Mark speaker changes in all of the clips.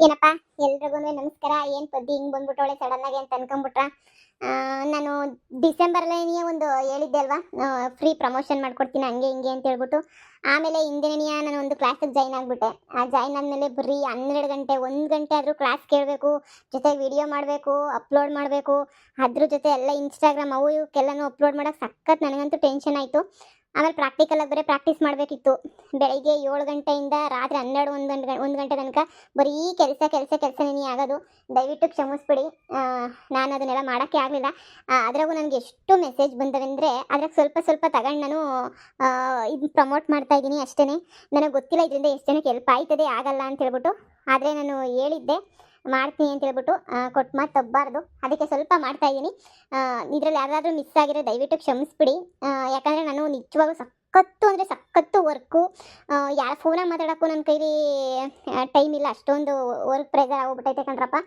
Speaker 1: ಏನಪ್ಪ ಎಲ್ರಿಗೂ ನಮಸ್ಕಾರ. ಏನು ಪದ್ದಿ ಹಿಂಗೆ ಬಂದ್ಬಿಟ್ಟವಳೆ ಸಡನ್ ಆಗಿ ಅಂತ ಅನ್ಕೊಂಡ್ಬಿಟ್ರ. ನಾನು ಡಿಸೆಂಬರ್ಲೇನೇ ಒಂದು ಹೇಳಿದ್ದೆ ಅಲ್ವಾ, ಫ್ರೀ ಪ್ರಮೋಷನ್ ಮಾಡ್ಕೊಡ್ತೀನಿ ಹಂಗೆ ಹಿಂಗೆ ಅಂತ ಹೇಳ್ಬಿಟ್ಟು. ಆಮೇಲೆ ಹಿಂದಿನ ನಾನು ಒಂದು ಕ್ಲಾಸಿಗೆ ಜಾಯ್ನ್ ಆಗಿಬಿಟ್ಟೆ. ಜಾಯ್ನ್ ಆದಮೇಲೆ ಬರೀ 12 ಗಂಟೆ 1 ಗಂಟೆ ಆದರೂ ಕ್ಲಾಸ್ ಕೇಳಬೇಕು, ಜೊತೆ ವಿಡಿಯೋ ಮಾಡಬೇಕು, ಅಪ್ಲೋಡ್ ಮಾಡಬೇಕು. ಅದ್ರ ಜೊತೆ ಎಲ್ಲ ಇನ್ಸ್ಟಾಗ್ರಾಮ್ ಅವು ಇವಕ್ಕೆಲ್ಲನೂ ಅಪ್ಲೋಡ್ ಮಾಡೋಕೆ ಸಖತ್ ನನಗಂತೂ ಟೆನ್ಷನ್ ಆಯಿತು. ಆಮೇಲೆ ಪ್ರಾಕ್ಟಿಕಲಾಗಿ ಬರೀ ಪ್ರಾಕ್ಟೀಸ್ ಮಾಡಬೇಕಿತ್ತು. ಬೆಳಗ್ಗೆ 7 ಗಂಟೆಯಿಂದ ರಾತ್ರಿ 12 1 ಗಂಟೆ ತನಕ ಬರೀ ಕೆಲಸನೇ ಆಗೋದು. ದಯವಿಟ್ಟು ಕ್ಷಮಿಸ್ಬಿಡಿ, ನಾನು ಅದನ್ನೆಲ್ಲ ಮಾಡೋಕ್ಕೆ ಆಗಲಿಲ್ಲ. ಅದ್ರಾಗೂ ನನಗೆ ಎಷ್ಟು ಮೆಸೇಜ್ ಬಂದವೆಂದರೆ ಅದ್ರಾಗ ಸ್ವಲ್ಪ ತಗೊಂಡು ನಾನು ಇದು ಪ್ರಮೋಟ್ ಮಾಡ್ತಾಯಿದ್ದೀನಿ ಅಷ್ಟೇ. ನನಗೆ ಗೊತ್ತಿಲ್ಲ ಇದರಿಂದ ಎಷ್ಟು ಜನಕ್ಕೆ ಹೆಲ್ಪ್ ಆಯ್ತದೆ ಆಗಲ್ಲ ಅಂತ ಹೇಳ್ಬಿಟ್ಟು. ಆದರೆ ನಾನು ಹೇಳಿದ್ದೆ ಮಾಡ್ತೀನಿ ಅಂತ ಹೇಳ್ಬಿಟ್ಟು, ಕೊಟ್ಟು ಮಾತು ತಪ್ಪಬಾರ್ದು, ಅದಕ್ಕೆ ಸ್ವಲ್ಪ ಮಾಡ್ತಾಯಿದ್ದೀನಿ. ಇದರಲ್ಲಿ ಯಾರಾದರೂ ಮಿಸ್ ಆಗಿರೋ ದಯವಿಟ್ಟು ಕ್ಷಮಿಸ್ಬಿಡಿ. ಯಾಕಂದರೆ ನಾನು ನಿಜವಾಗ್ಲೂ ಸಖತ್ತು ವರ್ಕು. ಯಾರ ಫೋನಾಗ ಮಾತಾಡೋಕ್ಕೂ ನನ್ನ ಕೈಲಿ ಟೈಮ್ ಇಲ್ಲ, ಅಷ್ಟೊಂದು ವರ್ಕ್ ಪ್ರೆಸರ್ ಆಗೋಗ್ಬಿಟ್ಟೈತೆ ಕಣ್ರಪ್ಪ.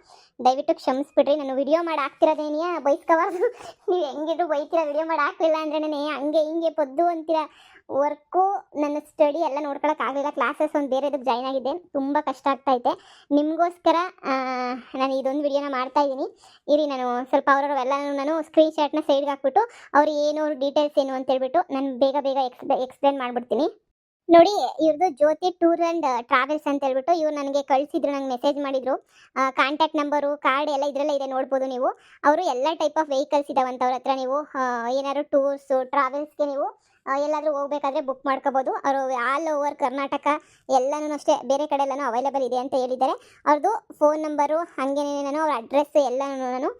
Speaker 1: ದಯವಿಟ್ಟು ಕ್ಷಮಿಸ್ಬಿಡ್ರಿ. ನಾನು ವಿಡಿಯೋ ಮಾಡಿ ಹಾಕ್ತಿರೋದೇನಿಯಾ ಬೈಸ್ಕೋಬಾರ್ದು. ನೀವು ಹೆಂಗಿದ್ರು ಬೈತೀರ, ವಿಡಿಯೋ ಮಾಡಿ ಹಾಕಲಿಲ್ಲ ಅಂದರೆ ನಾನು ಹಂಗೆ ಹಿಂಗೆ ಪೊದ್ದು ಅಂತೀರ. ವರ್ಕು ನನ್ನ ಸ್ಟಡಿ ಎಲ್ಲ ನೋಡ್ಕೊಳಕ್ಕಾಗಲಿಲ್ಲ. ಕ್ಲಾಸಸ್ ಒಂದು ಬೇರೆದಕ್ಕೆ ಜಾಯ್ನ್ ಆಗಿದ್ದೆ, ತುಂಬ ಕಷ್ಟ ಆಗ್ತಾಯಿದೆ. ನಿಮಗೋಸ್ಕರ ನಾನು ಇದೊಂದು ವಿಡಿಯೋನ ಮಾಡ್ತಾಯಿದ್ದೀನಿ. ಇರಿ, ನಾನು ಸ್ವಲ್ಪ ಅವರವೆಲ್ಲನೂ ನಾನು ಸ್ಕ್ರೀನ್ಶಾಟ್ನ ಸೈಡ್ಗೆ ಹಾಕ್ಬಿಟ್ಟು ಅವ್ರು ಏನು ಡೀಟೇಲ್ಸ್ ಏನು ಅಂತೇಳ್ಬಿಟ್ಟು ನಾನು ಬೇಗ ಎಕ್ಸ್ಪ್ಲೇನ್ ಮಾಡಿಬಿಡ್ತೀನಿ. ನೋಡಿ, ಇವ್ರದ್ದು ಜ್ಯೋತಿ ಟೂರ್ ಆ್ಯಂಡ್ ಟ್ರಾವೆಲ್ಸ್ ಅಂತ ಹೇಳ್ಬಿಟ್ಟು ಇವ್ರು ನನಗೆ ಕಳಿಸಿದ್ರು, ನಂಗೆ ಮೆಸೇಜ್ ಮಾಡಿದರು. ಕಾಂಟ್ಯಾಕ್ಟ್ ನಂಬರು, ಕಾರ್ಡ್ ಎಲ್ಲ ಇದರಲ್ಲೇ ಇದೆ, ನೋಡ್ಬೋದು ನೀವು. ಅವರು ಎಲ್ಲ ಟೈಪ್ ಆಫ್ ವೆಹಿಕಲ್ಸ್ ಇದಾವಂತ ಅವ್ರ ಹತ್ರ. ನೀವು ಏನಾದ್ರು ಟೂರ್ಸು ಟ್ರಾವೆಲ್ಸ್ಗೆ ನೀವು ಎಲ್ಲಾದರೂ ಹೋಗ್ಬೇಕಾದ್ರೆ ಬುಕ್ ಮಾಡ್ಕೋಬೋದು. ಅವರು ಆಲ್ ಓವರ್ ಕರ್ನಾಟಕ ಎಲ್ಲನೂ ಅಷ್ಟೇ, ಬೇರೆ ಕಡೆ ಎಲ್ಲನೂ ಅವೈಲೇಬಲ್ ಇದೆ ಅಂತ ಹೇಳಿದ್ದಾರೆ. ಅವ್ರದ್ದು ಫೋನ್ ನಂಬರು ಹಾಗೇನೇ ನಾನು ಅವ್ರ ಅಡ್ರೆಸ್ ಎಲ್ಲನೂ ನಾನು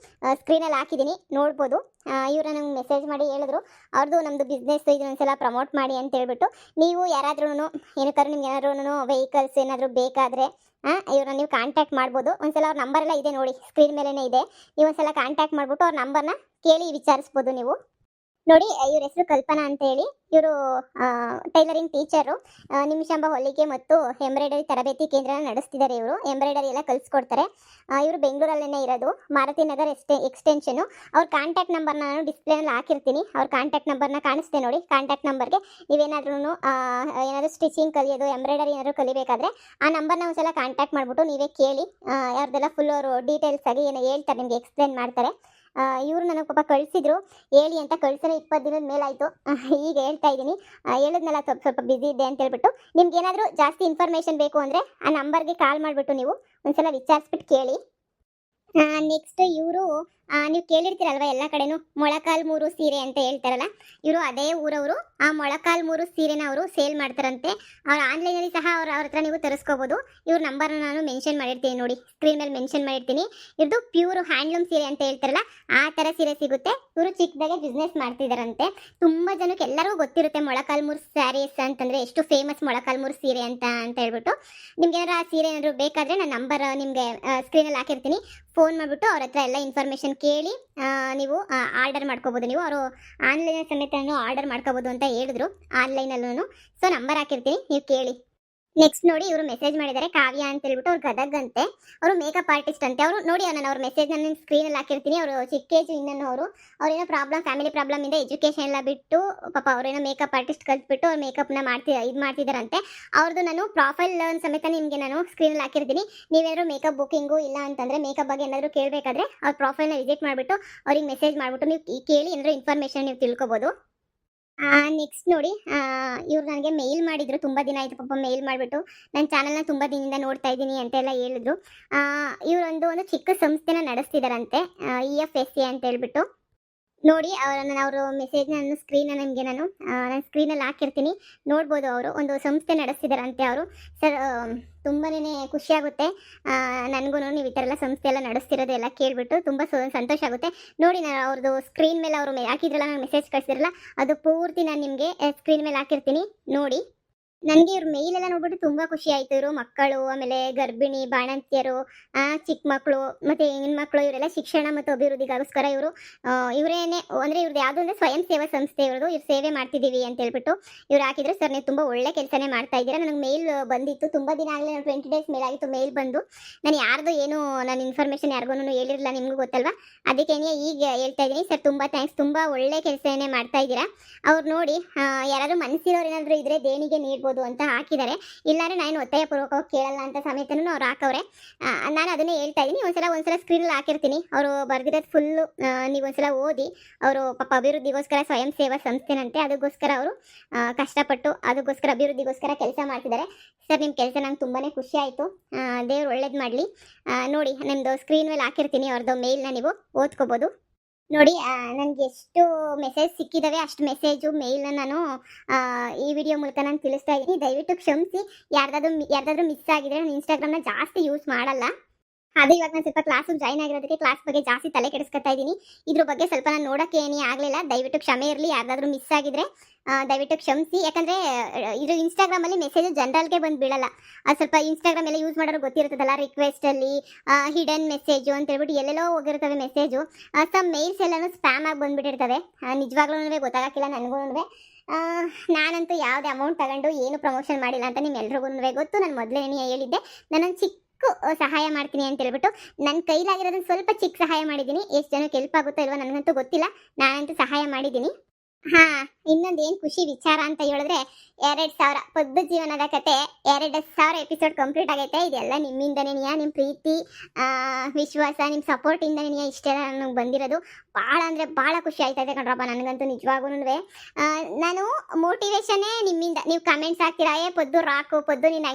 Speaker 1: ಸ್ಕ್ರೀನಲ್ಲಿ ಹಾಕಿದ್ದೀನಿ, ನೋಡ್ಬೋದು. ಇವರು ನಂಗೆ ಮೆಸೇಜ್ ಮಾಡಿ ಹೇಳಿದ್ರು ಅವ್ರದ್ದು ನಮ್ಮದು ಬಿಸ್ನೆಸ್ ಇದನ್ನೊಂದ್ಸಲ ಪ್ರಮೋಟ್ ಮಾಡಿ ಅಂತ ಹೇಳ್ಬಿಟ್ಟು. ನೀವು ಯಾರಾದ್ರೂ ಏನಕ್ಕಾದ್ರೂ ನಿಮ್ಗೆ ಏನಾದ್ರೂ ವೆಹಿಕಲ್ಸ್ ಏನಾದರೂ ಬೇಕಾದರೆ ಇವ್ರನ್ನ ನೀವು ಕಾಂಟ್ಯಾಕ್ಟ್ ಮಾಡ್ಬೋದು. ಒಂದ್ಸಲ ಅವ್ರ ನಂಬರೆಲ್ಲ ಇದೆ ನೋಡಿ, ಸ್ಕ್ರೀನ್ ಮೇಲೇ ಇದೆ. ನೀವು ಒಂದ್ಸಲ ಕಾಂಟ್ಯಾಕ್ಟ್ ಮಾಡಿಬಿಟ್ಟು ಅವ್ರ ನಂಬರ್ನ ಕೇಳಿ ವಿಚಾರಿಸ್ಬೋದು ನೀವು. ನೋಡಿ, ಇವ್ರ ಹೆಸರು ಕಲ್ಪನಾ ಅಂತ ಹೇಳಿ. ಇವರು ಟೈಲರಿಂಗ್ ಟೀಚರು. ನಿಮಿಷಾಂಬ ಹೊಲಿಗೆ ಮತ್ತು ಎಂಬ್ರಾಯ್ಡರಿ ತರಬೇತಿ ಕೇಂದ್ರನ ನಡೆಸ್ತಿದ್ದಾರೆ. ಇವರು ಎಂಬ್ರಾಯ್ಡರಿ ಎಲ್ಲ ಕಲಿಸ್ಕೊಡ್ತಾರೆ. ಇವರು ಬೆಂಗಳೂರಲ್ಲೇ ಇರೋದು, ಮಾರುತಿ ನಗರ್ ಎಕ್ಸ್ಟೆನ್ಷನು. ಅವ್ರ ಕಾಂಟ್ಯಾಕ್ಟ್ ನಂಬರ್ನ ನಾನು ಡಿಸ್ಪ್ಲೇನಲ್ಲಿ ಹಾಕಿರ್ತೀನಿ. ಅವ್ರ ಕಾಂಟ್ಯಾಕ್ಟ್ ನಂಬರ್ನ ಕಾಣಿಸ್ತೆ ನೋಡಿ. ಕಾಂಟ್ಯಾಕ್ಟ್ ನಂಬರ್ಗೆ ನೀವೇನಾದ್ರೂ ಏನಾದರೂ ಸ್ಟಿಚಿಂಗ್ ಕಲಿಯೋದು, ಎಂಬ್ರಾಯ್ಡರಿ ಏನಾದರೂ ಕಲಿಬೇಕಾದ್ರೆ ಆ ನಂಬರ್ನ ಒಂದ್ಸಲ ಕಾಂಟ್ಯಾಕ್ಟ್ ಮಾಡಿಬಿಟ್ಟು ನೀವೇ ಕೇಳಿ. ಅವ್ರದ್ದೆಲ್ಲ ಫುಲ್ ಅವರು ಡೀಟೇಲ್ಸ್ ಆಗಿ ಏನು ಹೇಳ್ತಾರೆ, ನಿಮಗೆ ಎಕ್ಸ್ಪ್ಲೇನ್ ಮಾಡ್ತಾರೆ. ಇವರು ನನಗೆ ಪಾಪ ಕಳಿಸಿದ್ರು, ಹೇಳಿ ಅಂತ ಕಳಿಸಿದ್ರೆ 20 ದಿನದ ಮೇಲಾಯಿತು. ಈಗ ಹೇಳ್ತಾ ಇದ್ದೀನಿ, ಹೇಳಿದ್ನಲ್ಲ ಸ್ವಲ್ಪ ಬ್ಯುಸಿ ಇದೆ ಅಂತ ಹೇಳ್ಬಿಟ್ಟು. ನಿಮ್ಗೆ ಏನಾದರೂ ಜಾಸ್ತಿ ಇನ್ಫಾರ್ಮೇಷನ್ ಬೇಕು ಅಂದರೆ ಆ ನಂಬರ್ಗೆ ಕಾಲ್ ಮಾಡಿಬಿಟ್ಟು ನೀವು ಒಂದ್ಸಲ ವಿಚಾರಿಸ್ಬಿಟ್ಟು ಕೇಳಿ. ನೆಕ್ಸ್ಟ್ ಇವರು ನೀವು ಕೇಳಿರ್ತೀರಲ್ವ ಎಲ್ಲ ಕಡೆನೂ ಮೊಳಕಾಲ್ಮೂರು ಸೀರೆ ಅಂತ ಹೇಳ್ತಾರಲ್ಲ, ಇವರು ಅದೇ ಊರವರು. ಆ ಮೊಳಕಾಲ್ಮೂರು ಸೀರೆನ ಅವರು ಸೇಲ್ ಮಾಡ್ತಾರಂತೆ. ಅವ್ರು ಆನ್ಲೈನಲ್ಲಿ ಸಹ ಅವ್ರ ಹತ್ರ ನೀವು ತರಿಸ್ಕೋಬೋದು. ಇವ್ರ ನಂಬರ್ನ ನಾನು ಮೆನ್ಷನ್ ಮಾಡಿರ್ತೀನಿ ನೋಡಿ, ಸ್ಕ್ರೀನ್ ಮೇಲೆ ಮೆನ್ಷನ್ ಮಾಡಿರ್ತೀನಿ. ಇವ್ರದ್ದು ಪ್ಯೂರ್ ಹ್ಯಾಂಡ್ಲೂಮ್ ಸೀರೆ ಅಂತ ಹೇಳ್ತಾರಲ್ಲ, ಆ ಥರ ಸೀರೆ ಸಿಗುತ್ತೆ. ಇವರು ಚಿಕ್ಕದಾಗೆ ಬಿಸ್ನೆಸ್ ಮಾಡ್ತಿದ್ದಾರಂತೆ. ತುಂಬ ಜನಕ್ಕೆ ಎಲ್ಲರಿಗೂ ಗೊತ್ತಿರುತ್ತೆ ಮೊಳಕಾಲ್ಮೂರು ಸ್ಯಾರೀಸ್ ಅಂತಂದರೆ ಎಷ್ಟು ಫೇಮಸ್ ಮೊಳಕಾಲ್ಮೂರು ಸೀರೆ ಅಂತ ಹೇಳ್ಬಿಟ್ಟು. ನಿಮ್ಗೆ ಏನಾದ್ರು ಆ ಸೀರೆ ಏನಾದರೂ ಬೇಕಾದರೆ ನಾನು ನಂಬರ್ ನಿಮಗೆ ಸ್ಕ್ರೀನಲ್ಲಿ ಹಾಕಿರ್ತೀನಿ. ಫೋನ್ ಮಾಡಿಬಿಟ್ಟು ಅವ್ರ ಹತ್ರ ಎಲ್ಲ ಇನ್ಫಾರ್ಮೇಷನ್ ಕೇಳಿ ನೀವು ಆರ್ಡರ್ ಮಾಡ್ಕೋಬೋದು. ನೀವು ಅವರು ಆನ್ಲೈನ್ ಸಮೇತ ಆರ್ಡರ್ ಮಾಡ್ಕೋಬೋದು ಅಂತ ಹೇಳಿದ್ರು, ಆನ್ಲೈನಲ್ಲೂ. ಸೊ ನಂಬರ್ ಹಾಕಿರ್ತೀನಿ, ನೀವು ಕೇಳಿ. ನೆಕ್ಸ್ಟ್ ನೋಡಿ, ಇವರು ಮೆಸೇಜ್ ಮಾಡಿದ್ದಾರೆ, ಕಾವ್ಯ ಅಂತ ಹೇಳ್ಬಿಟ್ಟು. ಅವ್ರು ಗದಗ್ ಅಂತೆ, ಅವರು ಮೇಕಪ್ ಆರ್ಟಿಸ್ಟ್ ಅಂತೆ. ಅವರು ನೋಡಿ, ನಾನು ಅವ್ರ ಮೆಸೇಜ್ ನಾನು ಸ್ಕ್ರೀನಲ್ಲಿ ಹಾಕಿರ್ತೀನಿ. ಅವರು ಚಿಕ್ಕ ಏಜು ಇನ್ನೂ ಅವ್ರೇನೋ ಫ್ಯಾಮಿಲಿ ಪ್ರಾಬ್ಲಮ್ ಇಂದ ಎಜುಕೇಷನ್ ಎಲ್ಲ ಬಿಟ್ಟು ಪಾಪ ಅವರೇನೋ ಮೇಕಪ್ ಆರ್ಟಿಸ್ಟ್ ಕಲ್ತ್ಬಿಟ್ಟು ಅವ್ರು ಮೇಕಪ್ನ ಮಾಡ್ತಿದ್ದಾರಂತೆ. ಅವ್ರದ್ದು ನಾನು ಪ್ರೊಫೈಲ್ ಸಮೇತ ನಿಮಗೆ ನಾನು ಸ್ಕ್ರೀನಲ್ಲಿ ಹಾಕಿರ್ತೀನಿ. ನೀವೇನಾದ್ರು ಮೇಕಪ್ ಬುಕ್ಕಿಂಗು ಇಲ್ಲ ಅಂತಂದರೆ ಮೇಕಪ್ ಬಗ್ಗೆ ಏನಾದರೂ ಕೇಳಬೇಕಾದ್ರೆ ಅವ್ರ ಪ್ರೊಫೈಲ್ನ ವಿಸಿಟ್ ಮಾಡಿಬಿಟ್ಟು ಅವ್ರಿಗೆ ಮೆಸೇಜ್ ಮಾಡಿಬಿಟ್ಟು ನೀವು ಕೇಳಿ ಏನಾದರೂ ಇನ್ಫಾರ್ಮೇಷನ್ ನೀವು ತಿಳ್ಕೊಬೋದು. ನೆಕ್ಸ್ಟ್ ನೋಡಿ, ಇವ್ರು ನನಗೆ ಮೇಲ್ ಮಾಡಿದ್ರು, ತುಂಬ ದಿನ ಆಯಿತು ಪಾಪ ಮೇಲ್ ಮಾಡಿಬಿಟ್ಟು. ನನ್ನ ಚಾನಲ್ನ ತುಂಬ ದಿನದಿಂದ ನೋಡ್ತಾ ಇದ್ದೀನಿ ಅಂತೆಲ್ಲ ಹೇಳಿದ್ರು. ಇವರೊಂದು ಚಿಕ್ಕ ಸಂಸ್ಥೆನ ನಡೆಸ್ತಿದ್ದಾರಂತೆ, EFSC ಅಂತ ಹೇಳ್ಬಿಟ್ಟು. ನೋಡಿ, ಅವರು ಮೆಸೇಜ್ನ ನಾನು ಸ್ಕ್ರೀನಲ್ಲಿ ಹಾಕಿರ್ತೀನಿ, ನೋಡ್ಬೋದು. ಅವರು ಒಂದು ಸಂಸ್ಥೆ ನಡೆಸ್ತಿದ್ದಾರಂತೆ ಅವರು. ಸರ್, ತುಂಬಾ ಖುಷಿಯಾಗುತ್ತೆ ನನಗೂ. ನೀವು ಈ ಥರ ಎಲ್ಲ ಸಂಸ್ಥೆ ಎಲ್ಲ ನಡೆಸ್ತಿರೋದು ಎಲ್ಲ ಕೇಳಿಬಿಟ್ಟು ತುಂಬ ಸಂತೋಷ ಆಗುತ್ತೆ. ನೋಡಿ, ನಾನು ಅವ್ರದ್ದು ಸ್ಕ್ರೀನ್ ಮೇಲೆ ಅವರು ಹಾಕಿದ್ರಲ್ಲ, ನಾನು ಮೆಸೇಜ್ ಕಳಿಸಿದ್ರಲ್ಲ, ಅದು ಪೂರ್ತಿ ನಾನು ನಿಮಗೆ ಸ್ಕ್ರೀನ್ ಮೇಲೆ ಹಾಕಿರ್ತೀನಿ, ನೋಡಿ. ನನಗೆ ಇವ್ರ ಮೇಲೆಲ್ಲ ನೋಡ್ಬಿಟ್ಟು ತುಂಬ ಖುಷಿ ಆಯಿತು. ಇವರು ಮಕ್ಕಳು, ಆಮೇಲೆ ಗರ್ಭಿಣಿ, ಬಾಣಂತಿಯರು, ಚಿಕ್ಕ ಮಕ್ಕಳು ಮತ್ತು ಹೆಣ್ಮಕ್ಳು ಇವರೆಲ್ಲ ಶಿಕ್ಷಣ ಮತ್ತು ಅಭಿವೃದ್ಧಿಗೋಸ್ಕರ ಇವರೇನೇ ಅಂದರೆ ಇವ್ರದ್ದು ಯಾವುದೋ ಅಂದರೆ ಸ್ವಯಂ ಸೇವಾ ಸಂಸ್ಥೆ ಇವ್ರದ್ದು. ಇವ್ರು ಸೇವೆ ಮಾಡ್ತಿದ್ದೀವಿ ಅಂತ ಹೇಳ್ಬಿಟ್ಟು ಇವ್ರು ಹಾಕಿದ್ರು. ಸರ್, ನೀವು ತುಂಬ ಒಳ್ಳೆ ಕೆಲಸನೇ ಮಾಡ್ತಾ ಇದ್ದೀರಾ. ನನಗೆ ಮೇಲ್ ಬಂದಿತ್ತು, ತುಂಬ ದಿನ ಆಗಲೇ 20 ಡೇಸ್ ಮೇಲಾಗಿತ್ತು ಮೇಲ್ ಬಂದು. ನಾನು ಯಾರ್ದು ಏನು ನನ್ನ ಇನ್ಫಾರ್ಮೇಷನ್ ಯಾರಿಗೂ ಹೇಳಿರಲಿಲ್ಲ, ನಿಮಗೂ ಗೊತ್ತಲ್ವಾ, ಅದಕ್ಕೆ ಈಗ ಹೇಳ್ತಾ ಇದ್ದೀನಿ. ಸರ್, ತುಂಬ ಥ್ಯಾಂಕ್ಸ್, ತುಂಬ ಒಳ್ಳೆ ಕೆಲಸನೇ ಮಾಡ್ತಾ ಇದ್ದೀರಾ. ಅವ್ರು ನೋಡಿ, ಯಾರಾದರೂ ಮನಸ್ಸಿರೋರು ಏನಾದರೂ ಇದ್ದರೆ ದೇಣಿಗೆ ನೀಡ್ಬೋದು. ಕೇಳ್ಬೋದು ಅಂತ ಹಾಕಿದ್ದಾರೆ. ಇಲ್ಲಾಂದ್ರೆ ನಾನು ಒತ್ತಾಯಪೂರ್ವಕವಾಗಿ ಕೇಳಲ್ಲ ಅಂತ ಸಮೇತನೂ ಅವ್ರು ಹಾಕವ್ರೆ. ನಾನು ಅದನ್ನೇ ಹೇಳ್ತಾ ಇದ್ದೀನಿ. ಒಂದ್ಸಲ ಸ್ಕ್ರೀನಲ್ಲಿ ಹಾಕಿರ್ತೀನಿ. ಅವರು ಬರೆದಿರೋದು ಫುಲ್ಲು ನೀವು ಒಂದ್ಸಲ ಓದಿ. ಅವರು ಪಾಪ ಅಭಿವೃದ್ಧಿಗೋಸ್ಕರ ಸ್ವಯಂ ಸೇವಾ ಸಂಸ್ಥೆನಂತೆ, ಅದಕ್ಕೋಸ್ಕರ ಅವರು ಕಷ್ಟಪಟ್ಟು ಅದಕ್ಕೋಸ್ಕರ ಅಭಿವೃದ್ಧಿಗೋಸ್ಕರ ಕೆಲಸ ಮಾಡ್ತಿದ್ದಾರೆ. ಸರ್, ನಿಮ್ಮ ಕೆಲಸ ನಂಗೆ ತುಂಬಾ ಖುಷಿ ಆಯಿತು. ದೇವ್ರು ಒಳ್ಳೇದು ಮಾಡಲಿ. ನೋಡಿ, ನಿಮ್ಮದು ಸ್ಕ್ರೀನ್ ಮೇಲೆ ಹಾಕಿರ್ತೀನಿ ಅವ್ರದ್ದು ಮೇಲ್ನ, ನೀವು ಓದ್ಕೋಬೋದು. ನೋಡಿ, ನನಗೆ ಎಷ್ಟು ಮೆಸೇಜ್ ಸಿಕ್ಕಿದ್ದಾವೆ ಅಷ್ಟು ಮೆಸೇಜು ಮೇಲ್ನ ನಾನು ಈ ವಿಡಿಯೋ ಮೂಲಕ ನಾನು ತಿಳಿಸ್ತಾ ಇದ್ದೀನಿ. ದಯವಿಟ್ಟು ಕ್ಷಮಿಸಿ. ಯಾರ್ದಾದ್ರೂ ಮಿಸ್ ಆಗಿದ್ರೆ, ನಾನು ಇನ್ಸ್ಟಾಗ್ರಾಮ್ನ ಜಾಸ್ತಿ ಯೂಸ್ ಮಾಡಲ್ಲ. ಅದು ಇವಾಗ ನಾನು ಸ್ವಲ್ಪ ಕ್ಲಾಸಿಗೆ ಜಾಯ್ನ್ ಆಗಿರೋದಕ್ಕೆ ಕ್ಲಾಸ್ ಬಗ್ಗೆ ಜಾಸ್ತಿ ತಲೆ ಕೆಡಿಸ್ಕೊತಾ ಇದ್ದೀನಿ. ಇದ್ರ ಬಗ್ಗೆ ಸ್ವಲ್ಪ ನಾನು ನೋಡೋಕ್ಕೆ ಏನೇ ಆಗಲಿಲ್ಲ. ದಯವಿಟ್ಟು ಕ್ಷಮೆ ಇರಲಿ. ಯಾರ್ದಾದ್ರೂ ಮಿಸ್ ಆಗಿದ್ರೆ ದಯವಿಟ್ಟು ಕ್ಷಮಿಸಿ. ಯಾಕಂದರೆ ಇದು ಇನ್ಸ್ಟಾಗ್ರಾಮಲ್ಲಿ ಮೆಸೇಜು ಜನರಲ್ಗೆ ಬಂದು ಬೀಳಲ್ಲ. ಅದು ಸ್ವಲ್ಪ ಇನ್ಸ್ಟಾಗ್ರಾಮ್ ಎಲ್ಲ ಯೂಸ್ ಮಾಡೋರು ಗೊತ್ತಿರ್ತದಲ್ಲ, ರಿಕ್ವೆಸ್ಟಲ್ಲಿ ಹಿಡನ್ ಮೆಸೇಜು ಅಂತ ಹೇಳ್ಬಿಟ್ಟು ಎಲ್ಲೆಲ್ಲೋ ಹೋಗಿರ್ತವೆ ಮೆಸೇಜು. ಸಮ್ ಮೇಲ್ಸ್ ಎಲ್ಲನೂ ಸ್ಪ್ಯಾಮ್ ಆಗಿ ಬಂದುಬಿಟ್ಟಿರ್ತವೆ. ನಿಜವಾಗ್ಲೂ ಗೊತ್ತಾಗಕ್ಕಿಲ್ಲ ನನಗೂ. ನಾನಂತೂ ಯಾವುದೇ ಅಮೌಂಟ್ ತಗೊಂಡು ಏನು ಪ್ರಮೋಷನ್ ಮಾಡಿಲ್ಲ ಅಂತ ನಿಮ್ಮೆಲ್ರಿಗೂ ಗೊತ್ತು. ನಾನು ಮೊದಲೇ ಹೇಳಿದ್ದೆ, ನಾನೊಂದು ಚಿಕ್ಕ ಸಹಾಯ ಮಾಡ್ತೀನಿ ಅಂತ ಹೇಳ್ಬಿಟ್ಟು ನನ್ನ ಕೈಲಾಗಿರೋದನ್ನ ಸ್ವಲ್ಪ ಚಿಕ್ಕ ಸಹಾಯ ಮಾಡಿದ್ದೀನಿ. ಎಷ್ಟು ಜನಕ್ಕೆ ಹೆಲ್ಪ್ ಆಗುತ್ತೋ ಇಲ್ವೋ ನನಗಂತೂ ಗೊತ್ತಿಲ್ಲ. ನಾನಂತೂ ಸಹಾಯ ಮಾಡಿದ್ದೀನಿ. ಇನ್ನೊಂದು ಏನು ಖುಷಿ ವಿಚಾರ ಅಂತ ಹೇಳಿದ್ರೆ, 2000 ಪದ್ದು ಜೀವನದ ಕತೆ 2000 ಎಪಿಸೋಡ್ ಕಂಪ್ಲೀಟ್ ಆಗೈತೆ. ಇದೆಲ್ಲ ನಿಮ್ಮಿಂದನೇ, ನಿಮ್ಮ ಪ್ರೀತಿ, ವಿಶ್ವಾಸ, ನಿಮ್ಮ ಸಪೋರ್ಟಿಂದನೇ ಇಷ್ಟೆಲ್ಲ ನನಗೆ ಬಂದಿರೋದು. ಭಾಳ ಅಂದರೆ ಭಾಳ ಖುಷಿ ಆಯ್ತೈತೆ ಕಣ್ರಪ್ಪ ನನಗಂತೂ ನಿಜವಾಗೂ. ನಾನು ಮೋಟಿವೇಶನ್ನೇ ನಿಮ್ಮಿಂದ. ನೀವು ಕಮೆಂಟ್ಸ್ ಹಾಕ್ತೀರಾ, ಪದ್ದು ರಾಕು, ಪದ್ದು ನೀನು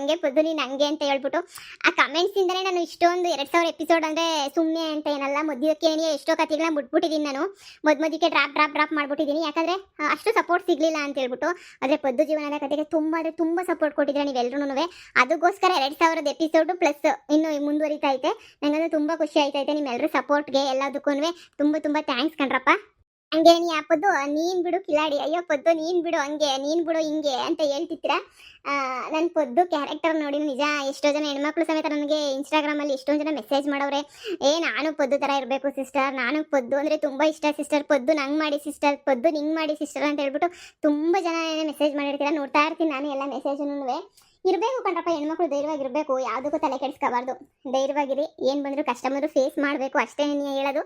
Speaker 1: ಹಂಗೆ ಅಂತ ಹೇಳ್ಬಿಟ್ಟು. ಆ ಕಮೆಂಟ್ಸಿಂದನೇ ನಾನು ಇಷ್ಟೊಂದು 2000 ಎಪಿಸೋಡ್ ಅಂದರೆ ಸುಮ್ಮನೆ ಅಂತ ಏನಲ್ಲ. ಮಧ್ಯಕ್ಕೆ ಎಷ್ಟೋ ಕಥೆಗಳನ್ನ ಬಿಟ್ಬಿಟ್ಟಿದ್ದೀನಿ ನಾನು. ಮಧ್ಯಕ್ಕೆ ಡ್ರಾಪ್ ಮಾಡ್ಬಿಟ್ಟಿದ್ದೀನಿ. ಯಾಕಂದರೆ ಅಷ್ಟು ಸಪೋರ್ಟ್ ಸಿಗಲಿಲ್ಲ ಅಂತ ಹೇಳ್ಬಿಟ್ಟು. ಆದರೆ ಪದ್ದು ಜೀವನದ ಕತೆಗೆ ತುಂಬ ಸಪೋರ್ಟ್ ಕೊಟ್ಟಿದ್ದೀರಾ ನೀವೆಲ್ಲರೂ. ಅದಕ್ಕೋಸ್ಕರ 2000 ಎಪಿಸೋಡು ಪ್ಲಸ್ ಇನ್ನು ಮುಂದುವರಿತಾ ಐತೆ. ನನಗಂತೂ ತುಂಬ ಖುಷಿ ಆಯ್ತೈತೆ ನಿಮ್ಮೆಲ್ಲರೂ ಸಪೋರ್ಟ್ಗೆ ಎಲ್ಲದಕ್ಕೂ. ತುಂಬ ಥ್ಯಾಂಕ್ಸ್ ಕಣ್ರಪ್ಪ. ಹಂಗೆ ನೀ ಆ ಪದ್ದು ನೀನು ಬಿಡು ಕಿಲಾಡಿ, ಅಯ್ಯೋ ಪದ್ದು ನೀನು ಬಿಡು ಹಂಗೆ, ನೀನು ಬಿಡು ಹಿಂಗೆ ಅಂತ ಹೇಳ್ತಿದ್ದೀರಾ. ನನ್ನ ಪದ್ದು ಕ್ಯಾರೆಕ್ಟರ್ ನೋಡಿ ನಿಜ ಎಷ್ಟೋ ಜನ ಹೆಣ್ಮಕ್ಳು ಸಮೇತ ನನಗೆ ಇನ್ಸ್ಟಾಗ್ರಾಮಲ್ಲಿ ಎಷ್ಟೊಂದು ಜನ ಮೆಸೇಜ್ ಮಾಡವ್ರೆ. ನಾನು ಪದ್ದು ಥರ ಇರಬೇಕು ಸಿಸ್ಟರ್, ನಾನು ಪದ್ದು ಅಂದರೆ ತುಂಬ ಇಷ್ಟ ಸಿಸ್ಟರ್, ಪದ್ದು ನಂಗೆ ಮಾಡಿ ಸಿಸ್ಟರ್, ಪದ್ದು ನಿಂಗೆ ಮಾಡಿ ಸಿಸ್ಟರ್ ಅಂತ ಹೇಳ್ಬಿಟ್ಟು ತುಂಬ ಜನ ಮೆಸೇಜ್ ಮಾಡಿರ್ತೀರ. ನೋಡ್ತಾ ಇರ್ತೀನಿ ನಾನು ಎಲ್ಲ ಮೆಸೇಜನ್ನು. ಇರಬೇಕು ಕಣ್ರಪ್ಪ, ಹೆಣ್ಮಕ್ಳು ಧೈರ್ಯವಾಗಿರಬೇಕು. ಯಾವುದಕ್ಕೂ ತಲೆ ಕೆಡಿಸ್ಕೋಬಾರ್ದು. ಧೈರ್ಯವಾಗಿರಿ. ಏನು ಬಂದರೂ ಕಷ್ಟ ಬಂದರೂ ಫೇಸ್ ಮಾಡಬೇಕು ಅಷ್ಟೇ ನೀನು ಹೇಳೋದು.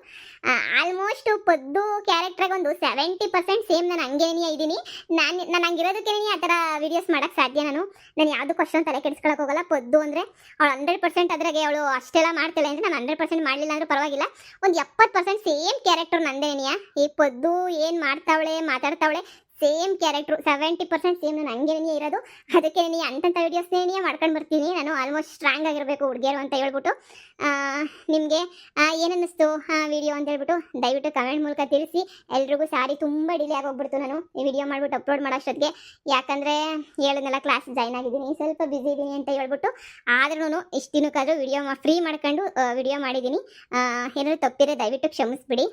Speaker 1: ಆಲ್ಮೋಸ್ಟ್ ಪದ್ದು ಕ್ಯಾರೆಕ್ಟ್ರಾಗ ಒಂದು 70% ಸೇಮ್ ನಾನು ಹಂಗೇನೇ ಇದ್ದೀನಿ. ನಾನು ಹಂಗಿರೋದಕ್ಕೆ ಆ ಥರ ವೀಡಿಯೋಸ್ ಮಾಡೋಕ್ಕೆ ಸಾಧ್ಯ. ನಾನು ಯಾವುದಕ್ಕೂ ಅಷ್ಟೊಂದು ತಲೆ ಕೆಡಿಸ್ಕೊಳಕ್ಕೆ ಹೋಗಲ್ಲ. ಪದ್ದು ಅಂದರೆ ಅವಳು 100% ಅದ್ರಾಗೆ ಅವಳು ಅಷ್ಟೆಲ್ಲ ಮಾಡ್ತಾಳೆ ಅಂದರೆ ನಾನು 100% ಮಾಡಲಿಲ್ಲ ಅಂದರೂ ಪರವಾಗಿಲ್ಲ. ಒಂದು 70% ಸೇಮ್ ಕ್ಯಾರೆಕ್ಟರ್ ನಂದೇನೆಯಾ. ಈ ಪದ್ದು ಏನು ಮಾಡ್ತಾವಳೆ ಮಾತಾಡ್ತಾವಳೆ ಸೇಮ್ ಕ್ಯಾರೆಕ್ಟ್ರು 70% ಸೇಮ್ ನಾನು ಹಂಗೇನೇ ಇರೋದು. ಅದಕ್ಕೆ ಅಂಥ ವೀಡಿಯೋಸ್ನೇ ಮಾಡ್ಕೊಂಡು ಬರ್ತೀನಿ ನಾನು. ಆಲ್ಮೋಸ್ಟ್ ಸ್ಟ್ರಾಂಗ್ ಆಗಿರಬೇಕು ಹುಡುಗಿಯರು ಅಂತ ಹೇಳ್ಬಿಟ್ಟು. ನಿಮಗೆ ಏನನ್ನಿಸ್ತು ವಿಡಿಯೋ ಅಂತ ಹೇಳ್ಬಿಟ್ಟು ದಯವಿಟ್ಟು ಕಮೆಂಟ್ ಮೂಲಕ ತಿಳಿಸಿ. ಎಲ್ರಿಗೂ ಸಾರಿ, ತುಂಬ ಡಿಲೇ ಆಗೋಗ್ಬಿಡ್ತು ನಾನು ಈ ವಿಡಿಯೋ ಮಾಡಿಬಿಟ್ಟು ಅಪ್ಲೋಡ್ ಮಾಡೋಷ್ಟೊತ್ತಿಗೆ. ಯಾಕಂದರೆ ಹೇಳಿದ್ನೆಲ್ಲ ಕ್ಲಾಸ್ ಜಾಯ್ನ್ ಆಗಿದ್ದೀನಿ, ಸ್ವಲ್ಪ ಬ್ಯುಸಿ ಇದ್ದೀನಿ ಅಂತ ಹೇಳ್ಬಿಟ್ಟು. ಆದ್ರೂ ಇಷ್ಟು ದಿನಕ್ಕಾದರೂ ವಿಡಿಯೋ ಫ್ರೀ ಮಾಡ್ಕೊಂಡು ವಿಡಿಯೋ ಮಾಡಿದ್ದೀನಿ. ಏನಾದರೂ ತಪ್ಪಿದ್ರೆ ದಯವಿಟ್ಟು ಕ್ಷಮಿಸ್ಬಿಡಿ.